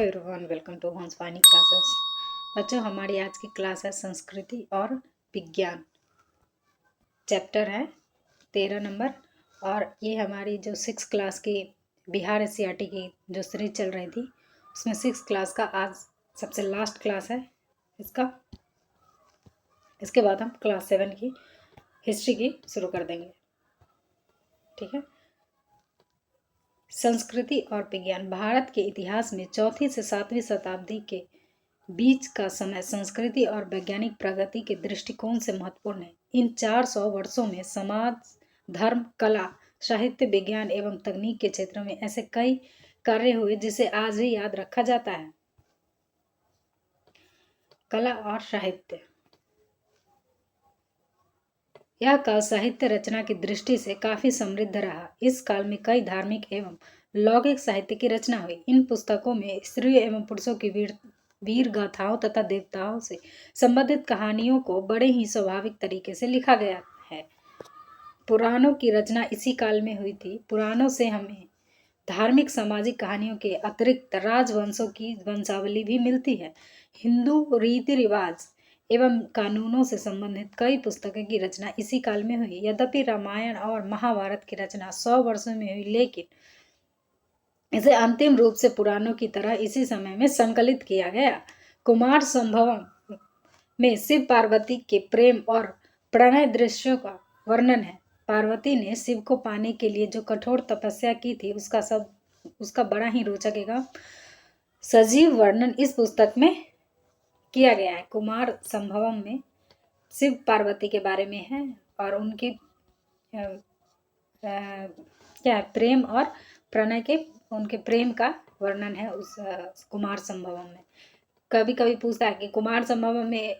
Everyone, welcome to Hanswani classes. बच्चों, हमारी आज की क्लास है संस्कृति और विज्ञान। चैप्टर है 13 नंबर। और ये हमारी जो 6 क्लास की बिहार एससीईआरटी की जो सीरीज चल रही थी उसमें 6 क्लास का आज सबसे लास्ट क्लास है इसका। इसके बाद हम क्लास 7 की हिस्ट्री की शुरू कर देंगे। ठीक है। संस्कृति और विज्ञान। भारत के इतिहास में 4वीं से 7वीं शताब्दी के बीच का समय संस्कृति और वैज्ञानिक प्रगति के दृष्टिकोण से महत्वपूर्ण है। इन 400 वर्षों में समाज, धर्म, कला, साहित्य, विज्ञान एवं तकनीक के क्षेत्रों में ऐसे कई कार्य हुए जिसे आज भी याद रखा जाता है। कला और साहित्य। यह काल साहित्य रचना की दृष्टि से काफी समृद्ध रहा। इस काल में कई धार्मिक एवं लौकिक साहित्य की रचना हुई। इन पुस्तकों में स्त्रियों एवं पुरुषों की वीर गाथाओं तथा देवताओं से संबंधित कहानियों को बड़े ही स्वाभाविक तरीके से लिखा गया है। पुराणों की रचना इसी काल में हुई थी। पुराणों से हमें धार्मिक सामाजिक कहानियों के अतिरिक्त राजवंशों की वंशावली भी मिलती है। हिंदू रीति रिवाज एवं कानूनों से संबंधित कई पुस्तकों की रचना इसी काल में हुई। यद्यपि रामायण और महाभारत की रचना 100 वर्षों में हुई, लेकिन इसे अंतिम रूप से पुराणों की तरह इसी समय में संकलित किया गया। कुमार संभवम में शिव पार्वती के प्रेम और प्रणय दृश्यों का वर्णन है। पार्वती ने शिव को पाने के लिए जो कठोर तपस्या की थी उसका बड़ा ही रोचक एवं सजीव वर्णन इस पुस्तक में किया गया है। कुमार संभवम में शिव पार्वती के बारे में है और उनकी क्या प्रेम और प्रणय के उनके प्रेम का वर्णन है उस कुमार संभवम में। कभी कभी पूछता है कि कुमार संभवम में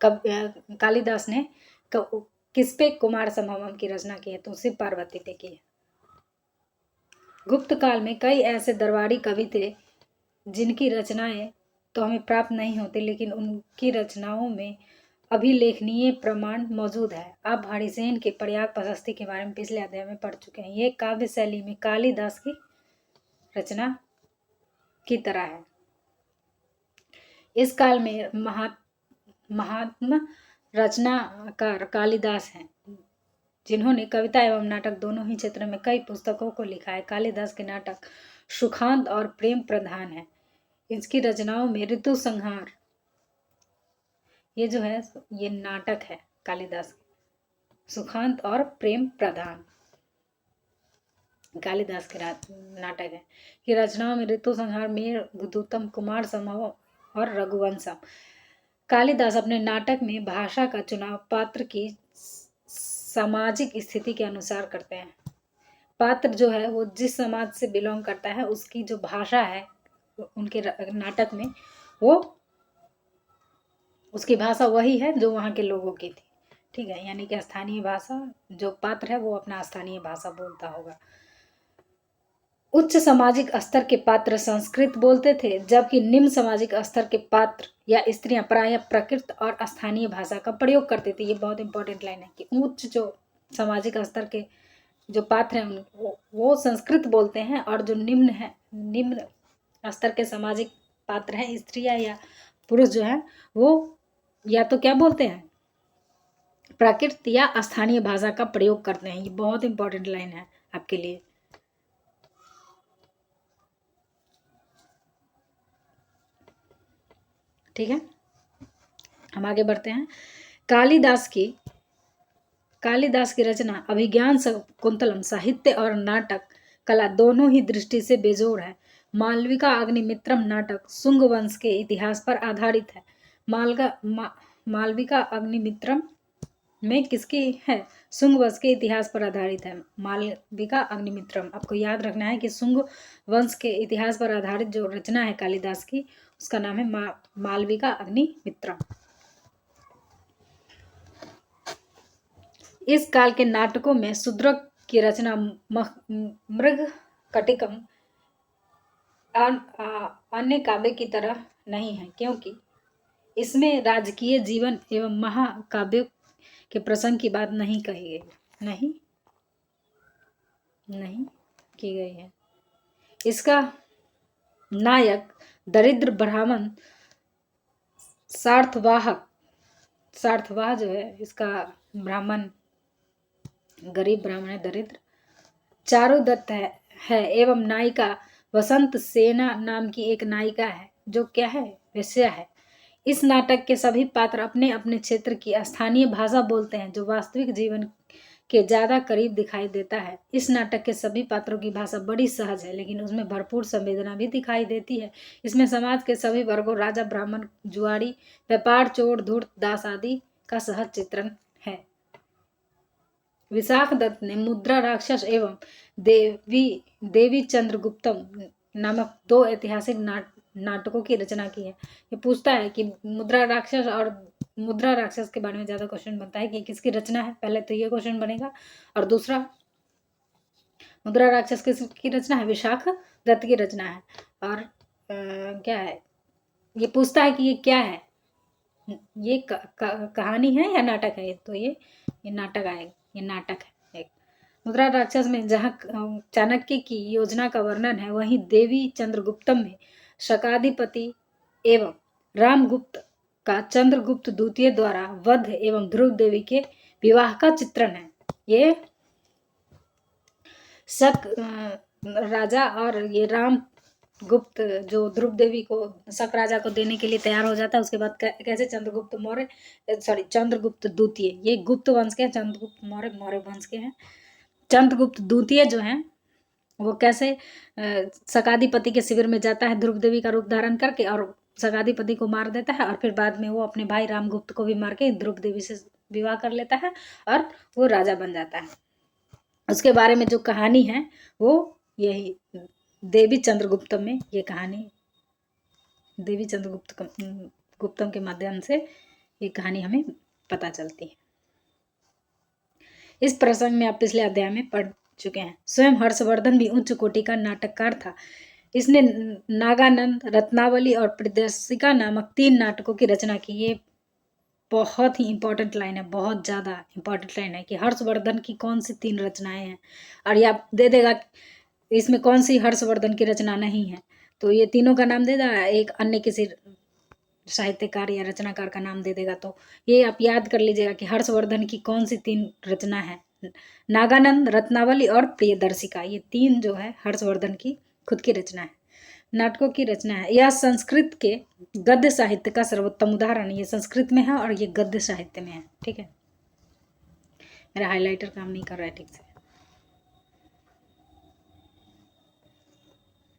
कालिदास ने किस पे कुमार संभवम की रचना की है, तो शिव पार्वती पे की है। गुप्त काल में कई ऐसे दरबारी कवि थे जिनकी रचनाएं तो हमें प्राप्त नहीं होती, लेकिन उनकी रचनाओं में अभिलेखनीय प्रमाण मौजूद है। आप हरिसेन के प्रयाग प्रशस्ति के बारे में पिछले अध्याय में पढ़ चुके हैं। ये काव्य शैली में कालिदास की रचना की तरह है। इस काल में महात्मा रचनाकार कालिदास हैं, जिन्होंने कविता एवं नाटक दोनों ही क्षेत्रों में कई पुस्तकों को लिखा है। कालिदास के नाटक सुखांत और प्रेम प्रधान है। इसकी रचनाओं में ऋतु संहार, ये जो है ये नाटक है कालिदास, सुखांत और प्रेम प्रधान कालिदास के नाटक है। ये रचनाओं में ऋतु संहार, मेघदूतम, कुमार संभवम और रघुवंशम। कालिदास अपने नाटक में भाषा का चुनाव पात्र की सामाजिक स्थिति के अनुसार करते हैं। पात्र जो है वो जिस समाज से बिलोंग करता है उसकी जो भाषा है उनके नाटक में, वो उसकी भाषा वही है जो वहाँ के लोगों की थी। ठीक है, यानी कि स्थानीय भाषा, जो पात्र है वो अपना स्थानीय भाषा बोलता होगा। उच्च सामाजिक स्तर के पात्र संस्कृत बोलते थे, जबकि निम्न सामाजिक स्तर के पात्र या स्त्रियां प्रायः प्राकृत और स्थानीय भाषा का प्रयोग करते थे। ये बहुत इंपॉर्टेंट लाइन है कि उच्च जो सामाजिक स्तर के जो पात्र हैं वो संस्कृत बोलते हैं, और जो निम्न स्तर के सामाजिक पात्र हैं, स्त्रियां या पुरुष जो है वो या तो क्या बोलते हैं, प्राकृत या स्थानीय भाषा का प्रयोग करते हैं। ये बहुत इंपॉर्टेंट लाइन है आपके लिए। ठीक है, हम आगे बढ़ते हैं। कालिदास की रचना अभिज्ञान शकुंतलम साहित्य और नाटक कला दोनों ही दृष्टि से बेजोड़ है। मालविका अग्निमित्रम नाटक शुंग वंश के इतिहास पर आधारित है। मालविका अग्निमित्रम में किसकी है, शुंग वंश के इतिहास पर आधारित है। मालविका अग्निमित्रम, आपको याद रखना है कि शुंग वंश के इतिहास पर आधारित जो रचना है कालिदास की, उसका नाम है मालविका अग्निमित्रम। इस काल के नाटकों में शूद्रक की रचना मृगकटिकम अन्य काव्य की तरह नहीं है, क्योंकि इसमें राजकीय जीवन एवं महाकाव्य के प्रसंग की बात नहीं कही गई, नहीं की गई है। इसका नायक दरिद्र ब्राह्मण सार्थवाह जो है इसका ब्राह्मण गरीब ब्राह्मण है, दरिद्र। चारुदत्त है एवं नायिका वसंत सेना नाम की एक नायिका है जो क्या है, वेश्या है। इस नाटक के सभी पात्र अपने अपने क्षेत्र की स्थानीय भाषा बोलते हैं जो वास्तविक जीवन के ज्यादा करीब दिखाई देता है। इस नाटक के सभी पात्रों की भाषा बड़ी सहज है लेकिन उसमें भरपूर संवेदना भी दिखाई देती है। इसमें समाज के सभी वर्गों, राजा, ब्राह्मण, जुआरी, व्यापार, चोर, धूर्त, दास आदि का सहज चित्रण है। विशाख दत्त ने मुद्रा राक्षस एवं देवी चंद्रगुप्तम नामक दो ऐतिहासिक नाटकों की रचना की है। ये पूछता है कि मुद्रा राक्षस के बारे में ज्यादा क्वेश्चन बनता है कि किसकी रचना है, पहले तो ये क्वेश्चन बनेगा। और दूसरा, मुद्रा राक्षस किसकी रचना है, विशाख दत्त की रचना है। और क्या है, ये पूछता है कि ये क्या है, ये कहानी है या नाटक है। तो ये नाटक आएगा, ये नाटक है एक। मुद्रा राक्षस में जहाँ चाणक्य की योजना का वर्णन है, वहीं देवी चंद्रगुप्तम में शकाधिपति एवं रामगुप्त का चंद्रगुप्त द्वितीय द्वारा वध एवं ध्रुव देवी के विवाह का चित्रण है। ये शक राजा और ये राम गुप्त जो ध्रुव देवी को शक राजा को देने के लिए तैयार हो जाता है, उसके बाद कैसे चंद्रगुप्त द्वितीय, ये गुप्त वंश के हैं, चंद्रगुप्त मौर्य वंश के हैं। चंद्रगुप्त द्वितीय जो है वो कैसे शकाधिपति के शिविर में जाता है ध्रुव देवी का रूप धारण करके और शकाधिपति को मार देता है, और फिर बाद में वो अपने भाई रामगुप्त को भी मार के ध्रुव देवी से विवाह कर लेता है और वो राजा बन जाता है। उसके बारे में जो कहानी है वो यही देवी चंद्रगुप्तम में, ये कहानी देवी चंद्रगुप्तम के माध्यम से ये कहानी हमें पता चलती है। इस प्रसंग में आप पिछले अध्याय में पढ़ चुके हैं। स्वयं हर्षवर्धन भी उच्च कोटि का नाटककार था। इसने नागानंद, रत्नावली और प्रदर्शिका नामक 3 नाटकों की रचना की। ये बहुत ही इंपॉर्टेंट लाइन है, बहुत ज़्यादा इंपॉर्टेंट लाइन है कि हर्षवर्धन की कौन सी 3 रचनाएं हैं, और ये आप दे देगा इसमें कौन सी हर्षवर्धन की रचना नहीं है, तो ये तीनों का नाम दे देगा, एक अन्य किसी साहित्यकार या रचनाकार का नाम दे देगा। तो ये आप याद कर लीजिएगा कि हर्षवर्धन की कौन सी 3 रचना है, नागानंद, रत्नावली और प्रियदर्शिका, ये 3 जो है हर्षवर्धन की खुद की रचना है, नाटकों की रचना है। यह संस्कृत के गद्य साहित्य का सर्वोत्तम उदाहरण, ये संस्कृत में है और ये गद्य साहित्य में है। ठीक है, मेरा हाइलाइटर काम नहीं कर रहा है ठीक से,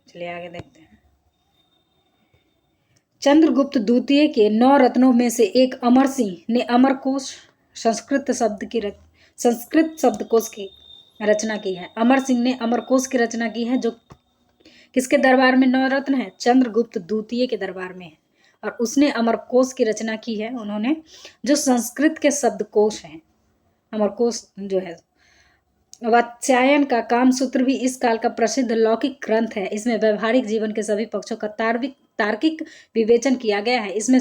चलिए आगे देखते हैं। चंद्रगुप्त द्वितीय के 9 रत्नों में से एक अमर सिंह ने अमरकोश संस्कृत शब्दकोश की रचना की है। अमर सिंह ने अमरकोश की रचना की है जो किसके दरबार में 9 रत्न है, चंद्रगुप्त द्वितीय के दरबार में है, और उसने अमरकोश की रचना की है उन्होंने, जो संस्कृत के शब्दकोश हैं। अमरकोश जो है, वात्स्यायन का कामसूत्र भी इस काल का प्रसिद्ध लौकिक ग्रंथ है। इसमें व्यवहारिक जीवन के सभी पक्षों का तार्किक विवेचन किया गया है। इसमें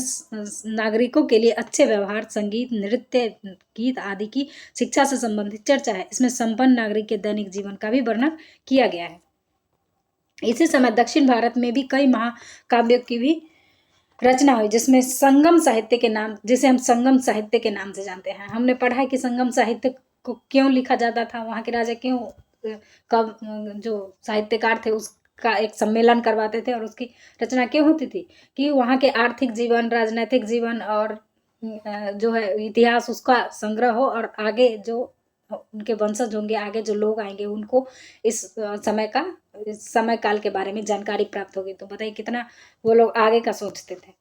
नागरिकों के लिए अच्छे व्यवहार, संगीत, नृत्य, गीत आदि की शिक्षा से संबंधित चर्चा है। इसमें संपन्न नागरिक के दैनिक जीवन का भी वर्णन किया गया है। इसी समय दक्षिण भारत में भी कई महाकाव्यों की भी रचना हुई, जिसमें संगम साहित्य के नाम, जिसे हम संगम साहित्य के नाम से जानते हैं। हमने पढ़ा है कि संगम साहित्य को क्यों लिखा जाता था, वहाँ के राजा क्यों कब जो साहित्यकार थे उसका एक सम्मेलन करवाते थे और उसकी रचना क्यों होती थी, कि वहाँ के आर्थिक जीवन, राजनीतिक जीवन और जो है इतिहास उसका संग्रह हो, और आगे जो उनके वंशज होंगे, आगे जो लोग आएंगे उनको इस समय काल के बारे में जानकारी प्राप्त होगी। तो बताइए कितना वो लोग आगे का सोचते थे।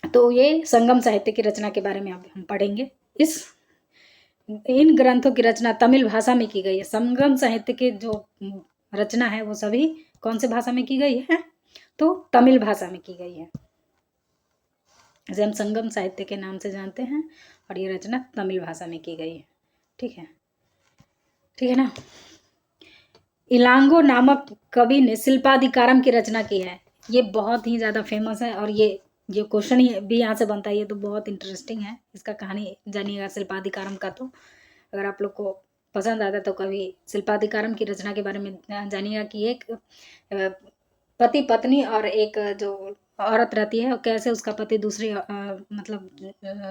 तो ये संगम साहित्य की रचना के बारे में अब हम पढ़ेंगे। इन ग्रंथों की रचना तमिल भाषा में की गई है। संगम साहित्य की जो रचना है वो सभी कौन से भाषा में की गई है, तो तमिल भाषा में की गई है, इसे हम संगम साहित्य के नाम से जानते हैं, और ये रचना तमिल भाषा में की गई है। ठीक है ना। इलांगो नामक कवि ने शिल्पाधिकारम की रचना की है। ये बहुत ही ज़्यादा फेमस है, और ये क्वेश्चन ही भी यहाँ से बनता है, ये तो बहुत इंटरेस्टिंग है। इसका कहानी जानिएगा शिल्पाधिकारम का, तो अगर आप लोग को पसंद आता तो कभी शिल्पाधिकारम की रचना के बारे में जानिएगा कि एक पति पत्नी और एक जो औरत रहती है, और कैसे उसका पति दूसरी मतलब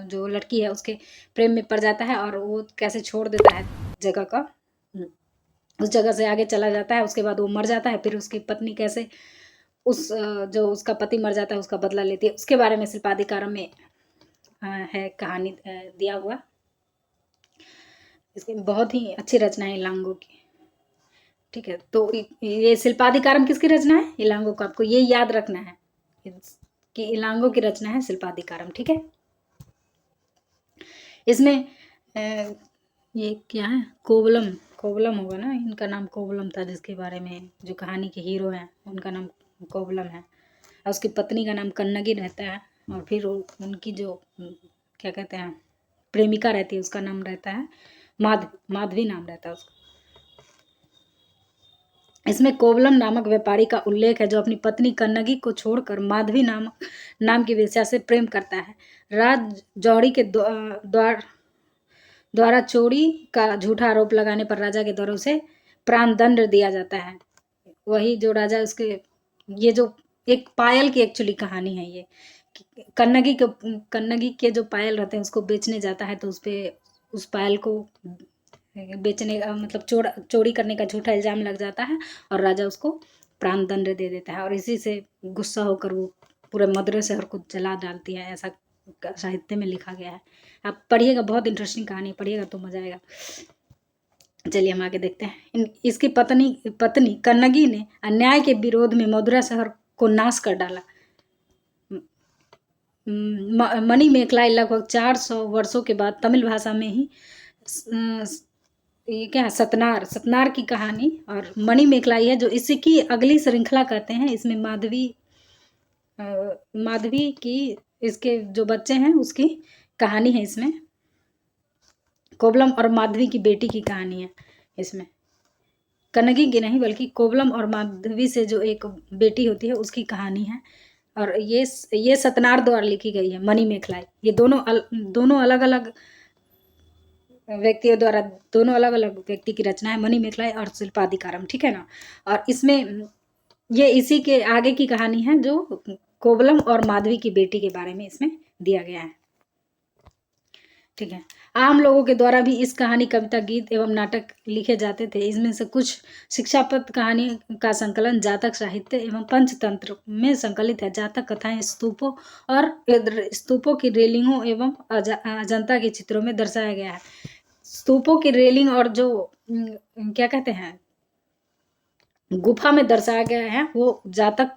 जो लड़की है उसके प्रेम में पड़ जाता है, और वो कैसे छोड़ देता है जगह का, उस जगह से आगे चला जाता है। उसके बाद वो मर जाता है, फिर उसकी पत्नी कैसे उस जो उसका पति मर जाता है उसका बदला लेती है, उसके बारे में शिल्पाधिकारम में है कहानी दिया हुआ। इसकी बहुत ही अच्छी रचना है इलांगो की। ठीक है, तो ये शिल्पाधिकारम किसकी रचना है? इलांगो को। आपको ये याद रखना है कि इलांगो की रचना है शिल्पाधिकारम। ठीक है, इसमें ये क्या है, कोवलम, कोवलम होगा ना, इनका नाम कोवलम था, जिसके बारे में जो कहानी के हीरो हैं उनका नाम कोवलम है, और उसकी पत्नी का नाम कन्नगी रहता है, और फिर उनकी जो क्या कहते हैं प्रेमिका रहती है उसका नाम रहता है माधवी नाम रहता है उसका। इसमें कोवलम नामक व्यापारी का उल्लेख है जो अपनी पत्नी कन्नगी को छोड़कर माधवी नाम की वेश्या से प्रेम करता है। राज जौहरी के द्वारा चोरी का झूठा आरोप लगाने पर राजा के द्वारा उसे प्राण दंड दिया जाता है। वही जो राजा उसके, ये जो एक पायल की एक्चुअली कहानी है ये, कन्नगी के जो पायल रहते हैं उसको बेचने जाता है, तो उस पायल को बेचने का मतलब चोरी करने का झूठा इल्जाम लग जाता है, और राजा उसको प्राण दंड दे देता है, और इसी से गुस्सा होकर वो पूरे मद्रे शहर को जला डालती है। ऐसा साहित्य में लिखा गया है। आप पढ़िएगा, बहुत इंटरेस्टिंग कहानी, पढ़िएगा तो मजा आएगा। चलिए हम आगे देखते हैं। इसकी पत्नी कन्नगी ने अन्याय के विरोध में मदुरा शहर को नाश कर डाला। मणिमेखलाई लगभग 400 वर्षों के बाद तमिल भाषा में ही ये क्या है, सतनार की कहानी, और मणिमेखलाई है जो इसकी अगली श्रृंखला कहते हैं। इसमें माधवी की इसके जो बच्चे हैं उसकी कहानी है इसमें। कोवलम और माधवी की बेटी की कहानी है इसमें, कन्नगी की नहीं बल्कि कोवलम और माधवी से जो एक बेटी होती है उसकी कहानी है। और ये सतनार द्वारा लिखी गई है मणिमेखलाई। ये दोनों अलग अलग व्यक्तियों द्वारा, दोनों अलग अलग व्यक्ति की रचना है, मणिमेखलाई और शिल्पाधिकारम। ठीक है ना। और इसमें ये इसी के आगे की कहानी है जो कोवलम और माधवी की बेटी के बारे में इसमें दिया गया है। ठीक है, आम लोगों के द्वारा भी इस कहानी, कविता, गीत एवं नाटक लिखे जाते थे। इसमें से कुछ शिक्षाप्रद कहानी का संकलन जातक साहित्य एवं पंचतंत्र में संकलित है। जातक कथाएं स्तूपों की रेलिंगों एवं अजंता के चित्रों में दर्शाया गया है। स्तूपों की रेलिंग और जो क्या कहते हैं गुफा में दर्शाया गया है वो जातक,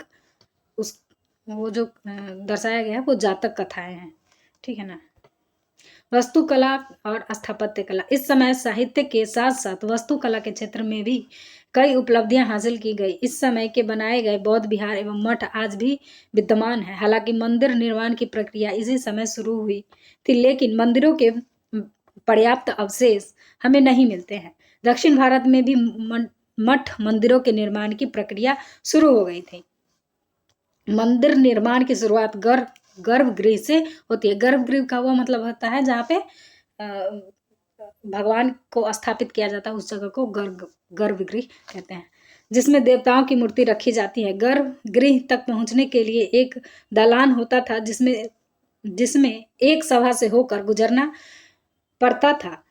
वो जो दर्शाया गया है वो जातक कथाएं हैं। ठीक है ना। वास्तुकला और स्थापत्य कला, इस समय साहित्य के साथ साथ वास्तुकला के क्षेत्र में भी कई उपलब्धियां हासिल की गई। इस समय के बनाए गए बौद्ध विहार एवं मठ आज भी विद्यमान है। हालांकि मंदिर निर्माण की प्रक्रिया इसी समय शुरू हुई थी, लेकिन मंदिरों के पर्याप्त अवशेष हमें नहीं मिलते हैं। दक्षिण भारत में भी मठ मंदिरों के निर्माण की प्रक्रिया शुरू हो गई थी। मंदिर निर्माण की शुरुआत गर्भगृह से होती है। गर्भगृह का वो मतलब होता है जहाँ पे भगवान को स्थापित किया जाता है, उस जगह को गर्भगृह कहते हैं, जिसमें देवताओं की मूर्ति रखी जाती है। गर्भगृह तक पहुंचने के लिए एक दालान होता था जिसमें एक सभा से होकर गुजरना पड़ता था।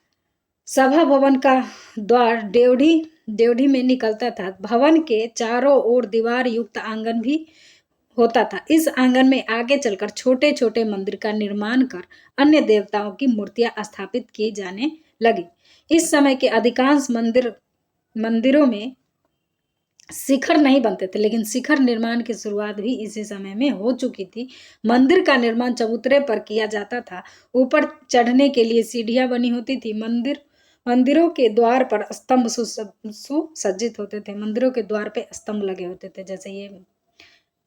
सभा भवन का द्वार ड्योढ़ी में निकलता था। भवन के चारों ओर दीवार युक्त आंगन भी होता था। इस आंगन में आगे चलकर छोटे छोटे मंदिर का निर्माण कर अन्य देवताओं की मूर्तियां स्थापित की जाने लगी। इस समय के अधिकांश मंदिरों में शिखर नहीं बनते थे, लेकिन शिखर निर्माण की शुरुआत भी इसी समय में हो चुकी थी। मंदिर का निर्माण चबूतरे पर किया जाता था। ऊपर चढ़ने के लिए सीढ़ियां बनी होती थी। मंदिरों के द्वार पर स्तंभ सुसज्जित होते थे। मंदिरों के द्वार पे स्तंभ लगे होते थे, जैसे ये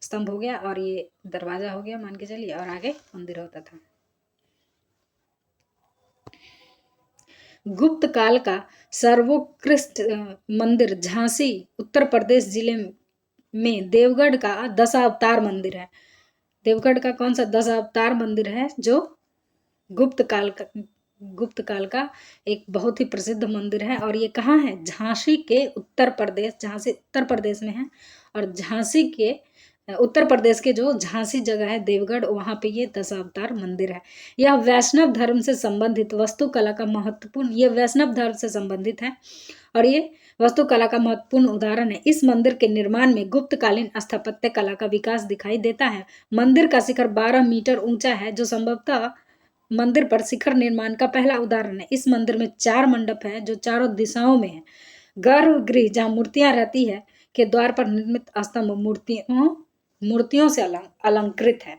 स्तंभ हो गया और ये दरवाजा हो गया मान के चलिए, और आगे मंदिर होता था। गुप्त काल का सर्वोत्कृष्ट मंदिर झांसी उत्तर प्रदेश जिले में देवगढ़ का दशावतार मंदिर है। देवगढ़ का कौन सा दशावतार मंदिर है जो गुप्त काल गुप्त काल का एक बहुत ही प्रसिद्ध मंदिर है। और ये कहाँ है? झांसी के उत्तर प्रदेश, झांसी उत्तर प्रदेश में है। और झांसी के उत्तर प्रदेश के जो झांसी जगह है देवगढ़, वहाँ पे ये दशावतार मंदिर है। यह वैष्णव धर्म से संबंधित वास्तुकला का महत्वपूर्ण, ये वैष्णव धर्म से संबंधित है और ये वास्तुकला का महत्वपूर्ण उदाहरण है। इस मंदिर के निर्माण में गुप्तकालीन स्थापत्य कला का विकास दिखाई देता है। मंदिर का शिखर 12 मीटर ऊंचा है, जो संभवतः मंदिर पर शिखर निर्माण का पहला उदाहरण है। इस मंदिर में 4 मंडप है जो चारों दिशाओं में है। गर्भगृह जहाँ मूर्तियां रहती है के द्वार पर निर्मित स्तंभ मूर्तियों से अलंकृत है।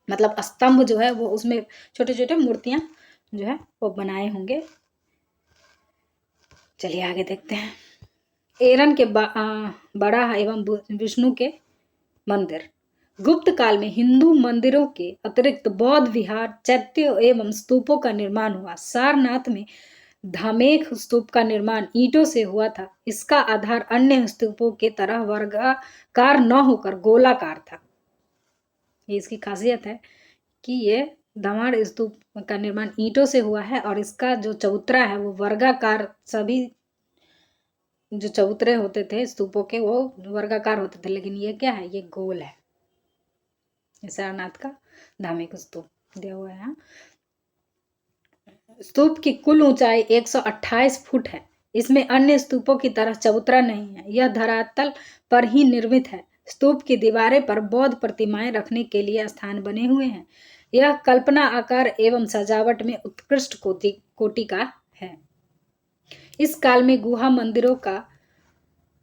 मतलब स्तंभ जो है वो उसमें छोटे छोटे मूर्तियां जो है वो बनाए होंगे। चलिए आगे देखते हैं। एरन के बड़ा एवं विष्णु के मंदिर। गुप्त काल में हिंदू मंदिरों के अतिरिक्त बौद्ध विहार, चैत्य एवं स्तूपों का निर्माण हुआ। सारनाथ में धामेख स्तूप का निर्माण ईंटों से हुआ था। इसका आधार अन्य स्तूपों के तरह वर्गाकार न होकर गोलाकार था। ये इसकी खासियत है कि ये धामाड़ स्तूप का निर्माण ईंटों से हुआ है और इसका जो चबूतरा है वो वर्गाकार, सभी जो चबूतरे होते थे स्तूपों के वो वर्गाकार होते थे, लेकिन ये क्या है? ये गोल है। सारनाथ का धामेक स्तूप दिया हुआ है। स्तूप की कुल ऊंचाई 128 फुट है। इसमें अन्य स्तूपों की तरह चबूतरा नहीं है, यह धरातल पर ही निर्मित है। स्तूप की दीवारें पर बौद्ध प्रतिमाएं रखने के लिए स्थान बने हुए हैं। यह कल्पना आकार एवं सजावट में उत्कृष्ट कोटि का है। इस काल में गुहा मंदिरों का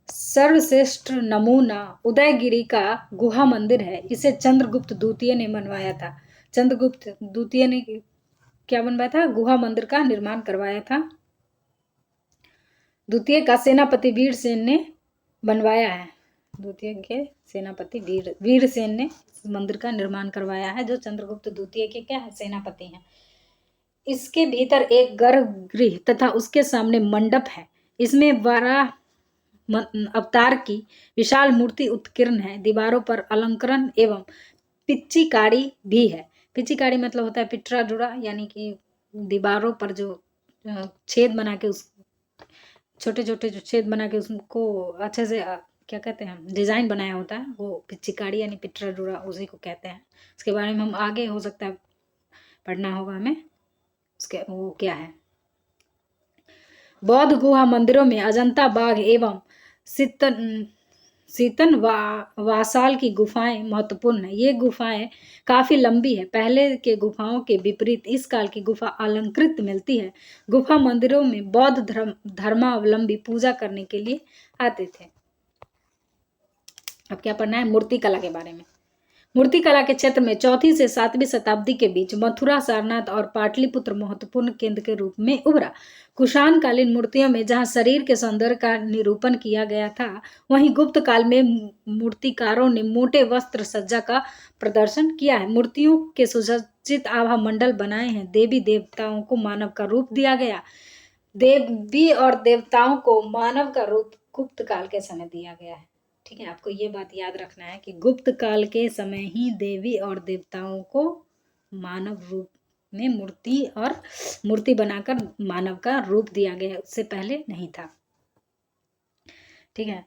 सर्वश्रेष्ठ नमूना उदयगिरी का गुहा मंदिर है। इसे चंद्रगुप्त द्वितीय ने बनवाया था। चंद्रगुप्त द्वितीय ने क्या बनवाया था? गुहा मंदिर का निर्माण करवाया था। द्वितीय का सेनापति वीरसेन ने बनवाया है। द्वितीय के सेनापति वीरसेन ने मंदिर का निर्माण करवाया है, जो चंद्रगुप्त द्वितीय के क्या है? सेनापति हैं। इसके भीतर एक गर्भगृह तथा उसके सामने मंडप है। इसमें वराह अवतार की विशाल मूर्ति उत्कीर्ण है। दीवारों पर अलंकरण एवं पिच्चीकारी भी है। पिच्चीकारी मतलब होता है पिटरा जुड़ा, यानी कि दीवारों पर जो छेद बना के, उस छोटे छोटे जो छेद बना के उसको अच्छे से क्या कहते हैं, डिजाइन बनाया होता है, वो पिच्चीकारी यानी पिटरा जुड़ा उसी को कहते हैं। इसके बारे में हम आगे हो सकता है पढ़ना होगा हमें, उसके वो क्या है। बौद्ध गुहा मंदिरों में अजंता बाघ एवं सीतन वासाल की गुफाएं महत्वपूर्ण है। ये गुफाएं काफी लंबी है। पहले के गुफाओं के विपरीत इस काल की गुफा अलंकृत मिलती है। गुफा मंदिरों में बौद्ध धर्मावलंबी पूजा करने के लिए आते थे। अब क्या पढ़ना है? मूर्ति कला के बारे में। मूर्ति कला के क्षेत्र में 4वीं से 7वीं शताब्दी के बीच मथुरा, सारनाथ और पाटलिपुत्र महत्वपूर्ण केंद्र के रूप में उभरा। कुषाण कालीन मूर्तियों में जहां शरीर के सौंदर्य का निरूपण किया गया था, वहीं गुप्त काल में मूर्तिकारों ने मोटे वस्त्र सज्जा का प्रदर्शन किया है। मूर्तियों के सुसज्जित आभा मंडल बनाए हैं। देवी देवताओं को मानव का रूप दिया गया। देवी और देवताओं को मानव का रूप गुप्त काल के समय दिया गया है। ठीक है, आपको ये बात याद रखना है कि गुप्त काल के समय ही देवी और देवताओं को मानव रूप में मूर्ति बनाकर मानव का रूप दिया गया, उससे पहले नहीं था। ठीक है,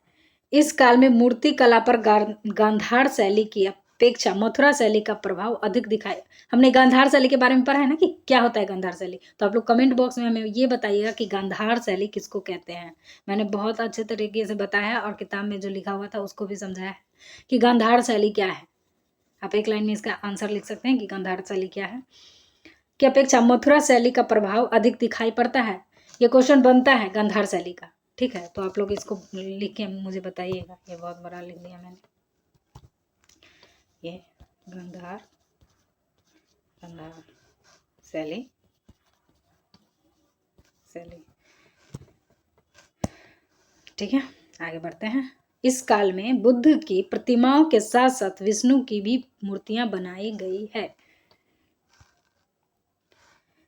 इस काल में मूर्ति कला पर गांधार शैली की अपेक्षा मथुरा शैली का प्रभाव अधिक दिखाई। हमने गांधार शैली के बारे में पढ़ा है ना कि क्या होता है गांधार शैली, तो आप लोग कमेंट बॉक्स में हमें ये बताइएगा कि गांधार शैली किसको कहते हैं। मैंने बहुत अच्छे तरीके से बताया और किताब में जो लिखा हुआ था उसको भी समझाया है कि गांधार शैली क्या है। आप एक लाइन में इसका आंसर लिख सकते हैं कि गांधार शैली क्या है। की अपेक्षा मथुरा शैली का प्रभाव अधिक दिखाई पड़ता है। ये क्वेश्चन बनता है गांधार शैली का। ठीक है, तो आप लोग इसको लिख के मुझे बताइएगा। ये बहुत बड़ा लिख दिया मैंने, ये गांधार शैली। ठीक है, आगे बढ़ते हैं। इस काल में बुद्ध की प्रतिमाओं के साथ साथ विष्णु की भी मूर्तियां बनाई गई है।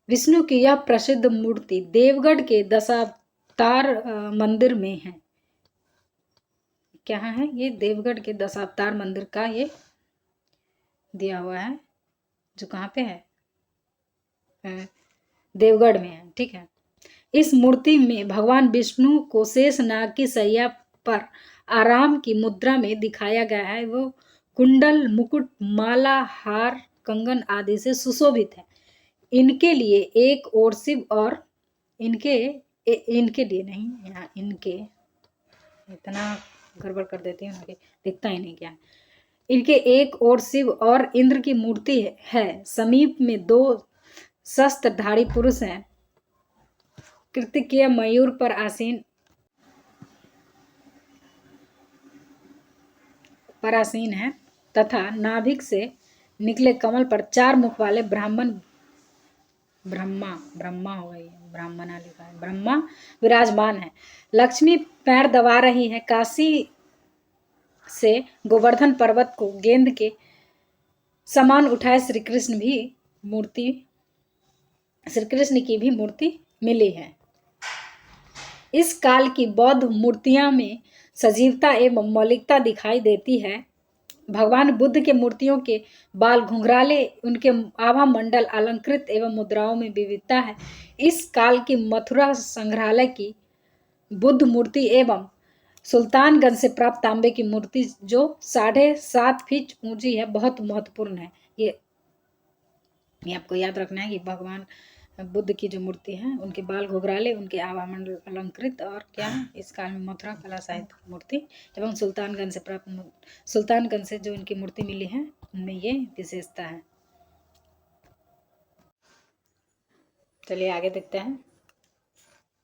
विष्णु की यह प्रसिद्ध मूर्ति देवगढ़ के दशावतार मंदिर में है। क्या है? ये देवगढ़ के दशावतार मंदिर का ये दिया हुआ है, जो कहाँ पे है? देवगढ़ में है। ठीक है। इस मूर्ति में भगवान विष्णु को शेष नाग की सैया पर आराम की मुद्रा में दिखाया गया है। वो कुंडल, मुकुट, माला, हार, कंगन आदि से सुशोभित है। इनके लिए एक और शिव और इनके लिए नहीं, यहाँ इनके इतना गड़बड़ कर देती हूँ कि दिखता ही नहीं क्या। इनके एक और शिव और इंद्र की मूर्ति है। समीप में 2 शस्त्रधारी पुरुष हैं। कृतिकीय मयूर पर आसीन है तथा नाभिक से निकले कमल पर 4 मुख वाले ब्रह्मा विराजमान है। लक्ष्मी पैर दबा रही है। काशी से गोवर्धन पर्वत को गेंद के समान उठाए श्री कृष्ण की भी मूर्ति मिली है। इस काल की बौद्ध मूर्तियां में सजीवता एवं मौलिकता दिखाई देती है। भगवान बुद्ध के मूर्तियों के बाल घुंघराले, उनके आभा मंडल अलंकृत एवं मुद्राओं में विविधता है। इस काल की मथुरा संग्रहालय की बुद्ध मूर्ति एवं सुल्तानगंज से प्राप्त तांबे की मूर्ति जो 7.5 फीट ऊंची है, बहुत महत्वपूर्ण है। ये आपको याद रखना है कि भगवान बुद्ध की जो मूर्ति है, उनके बाल घुघराले, उनके आवामंडल अलंकृत, और क्या है, इस काल में मथुरा कला साहित्य मूर्ति एवं सुल्तानगंज से जो इनकी मूर्ति मिली है, उनमें ये विशेषता है। चलिए आगे देखते हैं।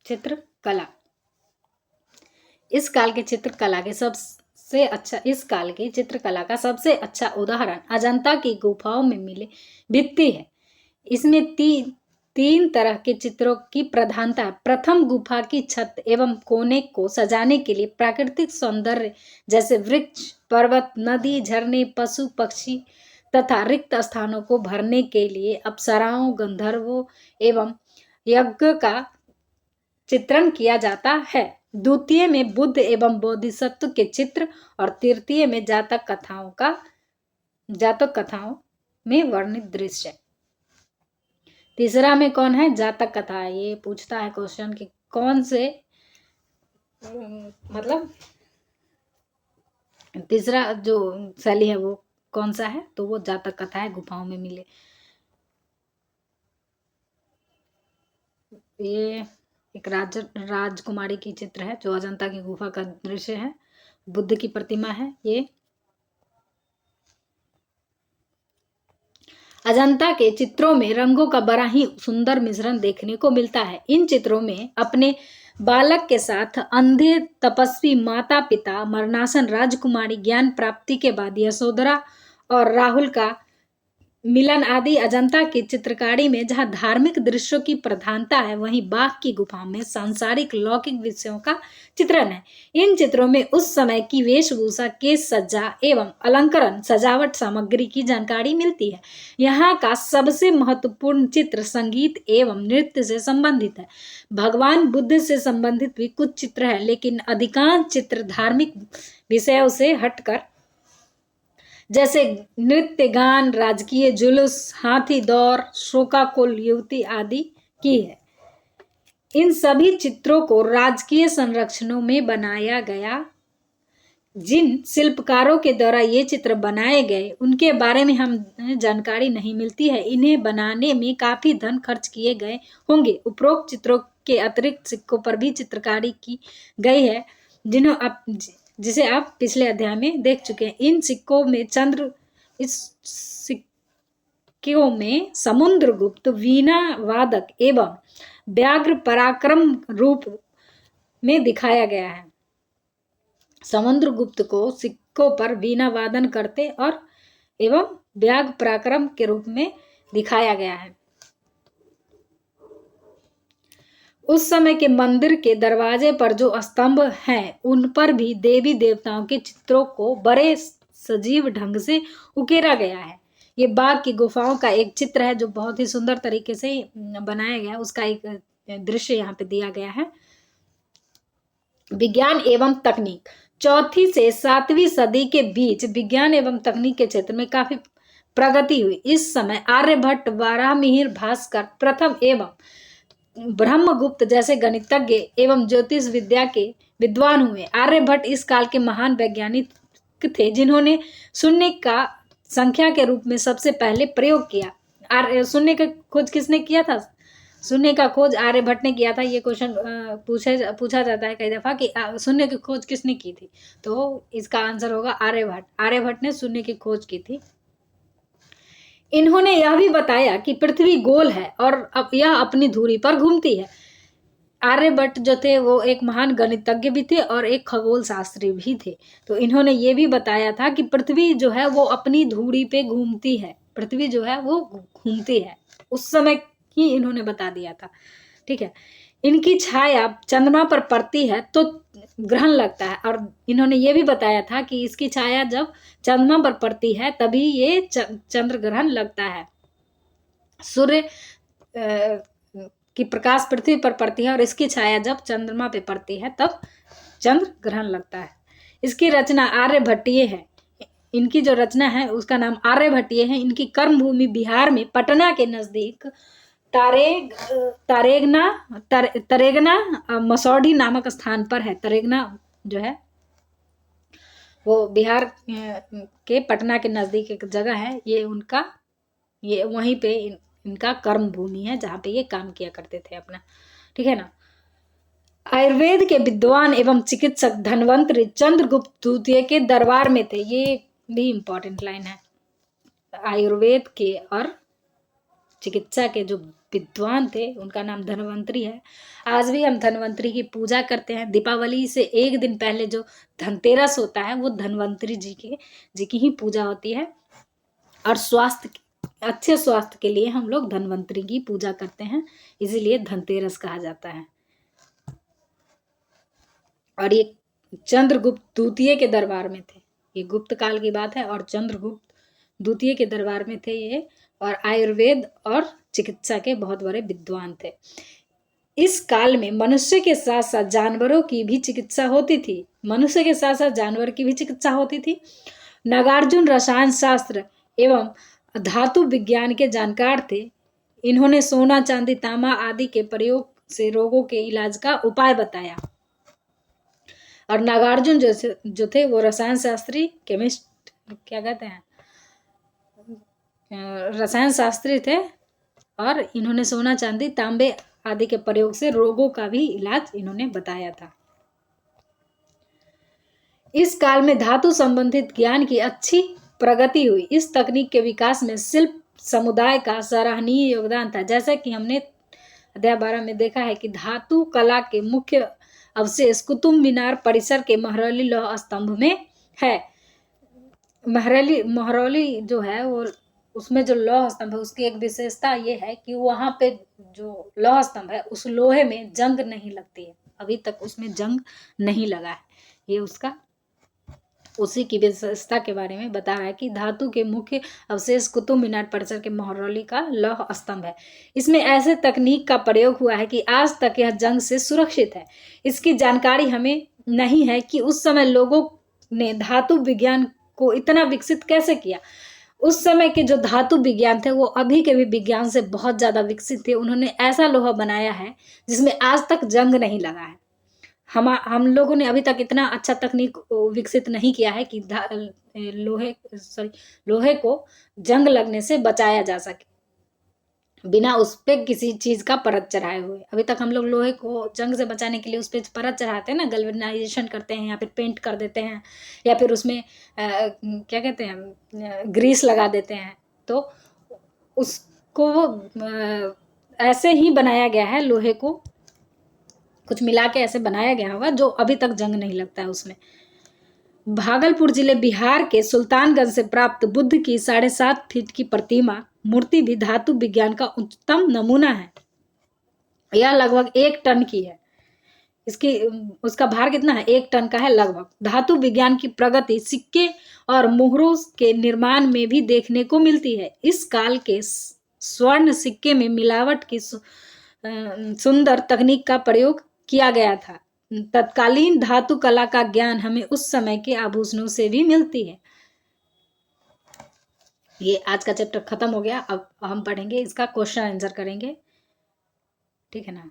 चित्रकला। इस काल की चित्रकला का सबसे अच्छा उदाहरण अजंता की गुफाओं में मिले भित्ति है। इसमें तीन तरह के चित्रों की प्रधानता है। प्रथम, गुफा की छत एवं कोने को सजाने के लिए प्राकृतिक सौंदर्य जैसे वृक्ष, पर्वत, नदी, झरने, पशु पक्षी तथा रिक्त स्थानों को भरने के लिए अप्सराओं, गंधर्वों एवं यज्ञ का चित्रण किया जाता है। द्वितीय में बुद्ध एवं बोधिसत्व के चित्र और तृतीय में जातक कथाओं में वर्णित दृश्य। तीसरा में कौन है? जातक कथा। ये पूछता है क्वेश्चन कि कौन से मतलब तीसरा जो शैली है वो कौन सा है, तो वो जातक कथा है, गुफाओं में मिले। ये एक राजकुमारी की चित्र है जो अजंता की गुफा का दृश्य है। बुद्ध की प्रतिमा है। ये अजंता के चित्रों में रंगों का बड़ा ही सुंदर मिश्रण देखने को मिलता है। इन चित्रों में अपने बालक के साथ अंधे तपस्वी माता पिता, मरणासन राजकुमारी, ज्ञान प्राप्ति के बाद यशोधरा और राहुल का मिलन आदि अजंता की चित्रकारी में जहाँ धार्मिक दृश्यों की प्रधानता है, वहीं बाघ की गुफा में सांसारिक लौकिक विषयों का चित्रण है। इन चित्रों में उस समय की वेशभूषा, केश सज्जा एवं अलंकरण, सजावट सामग्री की जानकारी मिलती है। यहाँ का सबसे महत्वपूर्ण चित्र संगीत एवं नृत्य से संबंधित है। भगवान बुद्ध से संबंधित भी कुछ चित्र है, लेकिन अधिकांश चित्र धार्मिक विषयों से हटकर जैसे नृत्य, गान, राजकीय जुलूस, हाथी दौड़, शोकाकुल युवती आदि की है। इन सभी चित्रों को राजकीय संरक्षणों में बनाया गया। जिन शिल्पकारों के द्वारा ये चित्र बनाए गए उनके बारे में हम जानकारी नहीं मिलती है। इन्हें बनाने में काफी धन खर्च किए गए होंगे। उपरोक्त चित्रों के अतिरिक्त सिक्कों पर भी चित्रकारी की गई है, जिसे आप पिछले अध्याय में देख चुके हैं। इस सिक्कों में समुद्रगुप्त वीणा वादक एवं व्याघ्र पराक्रम रूप में दिखाया गया है। समुद्रगुप्त को सिक्कों पर वीणा वादन करते और एवं व्याघ्र पराक्रम के रूप में दिखाया गया है। उस समय के मंदिर के दरवाजे पर जो स्तंभ हैं, उन पर भी देवी देवताओं के चित्रों को बड़े सजीव ढंग से उकेरा गया है। ये बाघ की गुफाओं का एक चित्र है जो बहुत ही सुंदर तरीके से बनाया गया है। उसका एक दृश्य यहाँ पे दिया गया है। विज्ञान एवं तकनीक। 4वीं से 7वीं सदी के बीच विज्ञान एवं तकनीक के क्षेत्र में काफी प्रगति हुई। इस समय आर्यभट्ट, वाराहमिहिर, भास्कर प्रथम एवं ब्रह्मगुप्त जैसे गणितज्ञ एवं ज्योतिष विद्या के विद्वान हुए। आर्यभट्ट इस काल के महान वैज्ञानिक थे जिन्होंने शून्य का संख्या के रूप में सबसे पहले प्रयोग किया। शून्य का खोज किसने किया था? शून्य का खोज आर्यभट्ट ने किया था। ये क्वेश्चन पूछा जाता है कई दफा कि शून्य की खोज किसने की थी, तो इसका आंसर होगा आर्यभट्ट। आर्यभट्ट ने शून्य की खोज की थी। इन्होंने यह भी बताया कि पृथ्वी गोल है और अब यह अपनी धुरी पर घूमती है। आर्यभट्ट जो थे वो एक महान गणितज्ञ भी थे और एक खगोल शास्त्री भी थे। तो इन्होंने ये भी बताया था कि पृथ्वी जो है वो अपनी धुरी पे घूमती है, पृथ्वी जो है वो घूमती है। उस समय ही इन्होंने बता दिया था। ठीक है, इनकी छाया चंद्रमा पर पड़ती है तो ग्रहण लगता है, और इन्होंने ये भी बताया था कि इसकी छाया जब चंद्रमा पर पड़ती है तभी ये चंद्र ग्रहण लगता है। सूर्य की प्रकाश पृथ्वी पर पड़ती है और इसकी छाया जब चंद्रमा पे पड़ती है तब चंद्र ग्रहण लगता है। इसकी रचना आर्यभट्टीय है। इनकी जो रचना है उसका नाम आर्यभट्टीय है। इनकी कर्म भूमि बिहार में पटना के नजदीक तरेगना मसौढ़ी नामक स्थान पर है। तरेगना जो है वो बिहार के पटना के नजदीक एक जगह है। ये वहीं पे इनका कर्म भूमि है जहाँ पे ये काम किया करते थे अपना। ठीक है ना। आयुर्वेद के विद्वान एवं चिकित्सक धन्वंतरि चंद्रगुप्त द्वितीय के दरबार में थे। ये भी इंपॉर्टेंट लाइन है। आयुर्वेद के और चिकित्सा के जो विद्वान थे उनका नाम धन्वंतरि है। आज भी हम धन्वंतरि की पूजा करते हैं। दीपावली से एक दिन पहले जो धनतेरस होता है वो धन्वंतरि जी की ही पूजा होती है। और अच्छे स्वास्थ्य के लिए हम लोग धन्वंतरि की पूजा करते हैं, इसीलिए धनतेरस कहा जाता है। और ये चंद्रगुप्त द्वितीय के दरबार में थे। ये गुप्त काल की बात है और चंद्रगुप्त द्वितीय के दरबार में थे ये, और आयुर्वेद और चिकित्सा के बहुत बड़े विद्वान थे। इस काल में मनुष्य के साथ साथ जानवरों की भी चिकित्सा होती थी। मनुष्य के साथ साथ जानवर की भी चिकित्सा होती थी। नागार्जुन रसायन शास्त्र एवं धातु विज्ञान के जानकार थे। इन्होंने सोना, चांदी, तांबा आदि के प्रयोग से रोगों के इलाज का उपाय बताया। और नागार्जुन जो थे वो रसायन शास्त्री, केमिस्ट क्या कहते हैं, रसायन शास्त्री थे, और इन्होंने सोना, चांदी, तांबे आदि के प्रयोग से रोगों का भी इलाज इन्होंने बताया था। इस काल में धातु संबंधित ज्ञान की अच्छी प्रगति हुई। इस तकनीक के विकास में शिल्प समुदाय का सराहनीय योगदान था। जैसा कि हमने अध्याय 12 में देखा है कि धातु कला के मुख्य अवशेष कुतुब मीनार परिसर के महरौली लौह स्तंभ में है। महरौली जो है वो उसमें जो लौह स्तंभ है उसकी एक विशेषता ये है कि वहां पे जो लौह स्तंभ है उस लोहे में जंग नहीं लगती है। अभी तक उसमें जंग नहीं लगा है। ये उसी की विशेषता के बारे में बता रहा है कि धातु के मुख्य अवशेष कुतुब मीनार परिसर के महरौली का लौह स्तंभ है। इसमें ऐसे तकनीक का प्रयोग हुआ है कि आज तक यह जंग से सुरक्षित है। इसकी जानकारी हमें नहीं है कि उस समय लोगों ने धातु विज्ञान को इतना विकसित कैसे किया। उस समय के जो धातु विज्ञान थे वो अभी के भी विज्ञान से बहुत ज्यादा विकसित थे। उन्होंने ऐसा लोहा बनाया है जिसमें आज तक जंग नहीं लगा है। हम लोगों ने अभी तक इतना अच्छा तकनीक विकसित नहीं किया है कि लोहे को जंग लगने से बचाया जा सके बिना उस पे किसी चीज का परत चढ़ाए हुए। अभी तक हम लोग लोहे को जंग से बचाने के लिए उस पे परत चढ़ाते हैं ना, गैल्वेनाइजेशन करते हैं या फिर पेंट कर देते हैं या फिर उसमें क्या कहते हैं ग्रीस लगा देते हैं। तो उसको ऐसे ही बनाया गया है, लोहे को कुछ मिला के ऐसे बनाया गया होगा जो अभी तक जंग नहीं लगता है उसमें। भागलपुर जिले बिहार के सुल्तानगंज से प्राप्त बुद्ध की 7.5 फीट की प्रतिमा मूर्ति भी धातु विज्ञान का उत्तम नमूना है। यह लगभग 1 टन की है। उसका भार कितना है? 1 टन का है लगभग। धातु विज्ञान की प्रगति सिक्के और मोहरों के निर्माण में भी देखने को मिलती है। इस काल के स्वर्ण सिक्के में मिलावट की सुंदर तकनीक का प्रयोग किया गया था। तत्कालीन धातु कला का ज्ञान हमें उस समय के आभूषणों से भी मिलती है। ये आज का चैप्टर खत्म हो गया। अब हम पढ़ेंगे इसका क्वेश्चन आंसर करेंगे, ठीक है ना।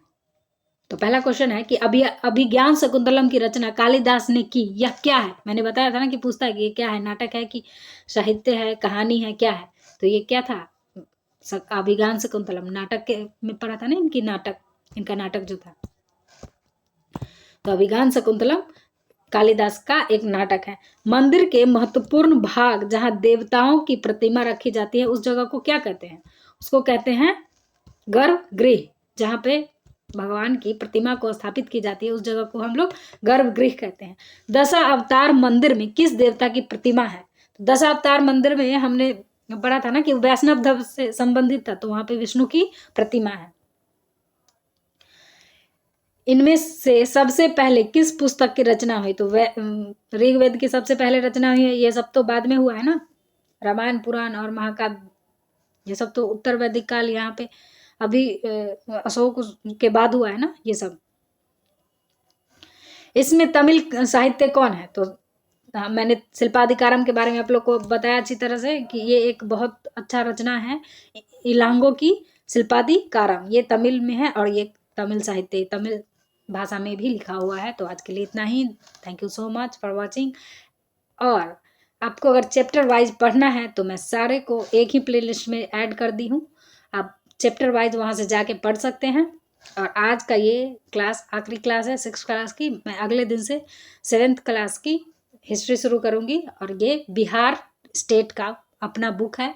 तो पहला क्वेश्चन है कि अभिज्ञान शकुंतलम की रचना कालिदास ने की, यह क्या है। मैंने बताया था ना कि पूछता है कि ये क्या है, नाटक है कि साहित्य है, कहानी है, क्या है। तो ये क्या था, अभिज्ञान शकुंतलम नाटक के में पढ़ा था ना, इनका नाटक जो था। तो अभिज्ञान शकुंतलम कालिदास का एक नाटक है। मंदिर के महत्वपूर्ण भाग जहां देवताओं की प्रतिमा रखी जाती है उस जगह को क्या कहते हैं, उसको कहते हैं गर्भगृह। जहां पे भगवान की प्रतिमा को स्थापित की जाती है उस जगह को हम लोग गर्भगृह कहते हैं। दशा अवतार मंदिर में किस देवता की प्रतिमा है। तो दशा अवतार मंदिर में हमने पढ़ा था ना कि वैष्णव धर्म से संबंधित था, तो वहां पे विष्णु की प्रतिमा है। इनमें से सबसे पहले किस पुस्तक की रचना हुई। तो ऋग्वेद की सबसे पहले रचना हुई है, ये सब तो बाद में हुआ है ना, रामायण पुराण और महाकाव्य ये सब तो उत्तर वैदिक काल, यहाँ पे अभी अशोक के बाद हुआ है ना ये सब। इसमें तमिल साहित्य कौन है। तो मैंने शिल्पाधिकारम के बारे में आप लोग को बताया अच्छी तरह से कि ये एक बहुत अच्छा रचना है, इलांगो की शिल्पाधिकारम। ये तमिल में है और ये तमिल साहित्य तमिल भाषा में भी लिखा हुआ है। तो आज के लिए इतना ही। Thank you so much for watching. और आपको अगर चैप्टर वाइज पढ़ना है तो मैं सारे को एक ही प्लेलिस्ट में ऐड कर दी हूँ, आप चैप्टर वाइज वहाँ से जाके पढ़ सकते हैं। और आज का ये क्लास आखिरी क्लास है 6th क्लास की। मैं अगले दिन से 7th क्लास की हिस्ट्री शुरू करूँगी। और ये बिहार स्टेट का अपना बुक है,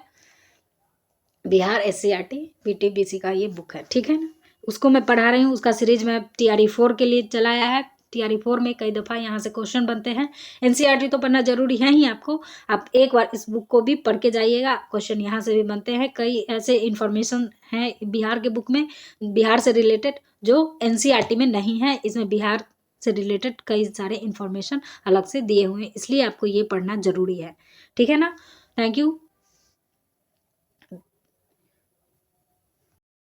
बिहार SCRT BTBC का ये बुक है, ठीक है ना। उसको मैं पढ़ा रही हूँ, उसका सीरीज मैं TRE 4 के लिए चलाया है। TRE 4 में कई दफ़ा यहाँ से क्वेश्चन बनते हैं। NCERT तो पढ़ना जरूरी है ही आपको, आप एक बार इस बुक को भी पढ़ के जाइएगा, क्वेश्चन यहाँ से भी बनते हैं। कई ऐसे इन्फॉर्मेशन हैं बिहार के बुक में, बिहार से रिलेटेड, जो NCERT में नहीं है। इसमें बिहार से रिलेटेड कई सारे इन्फॉर्मेशन अलग से दिए हुए हैं, इसलिए आपको ये पढ़ना जरूरी है, ठीक है ना। Thank you.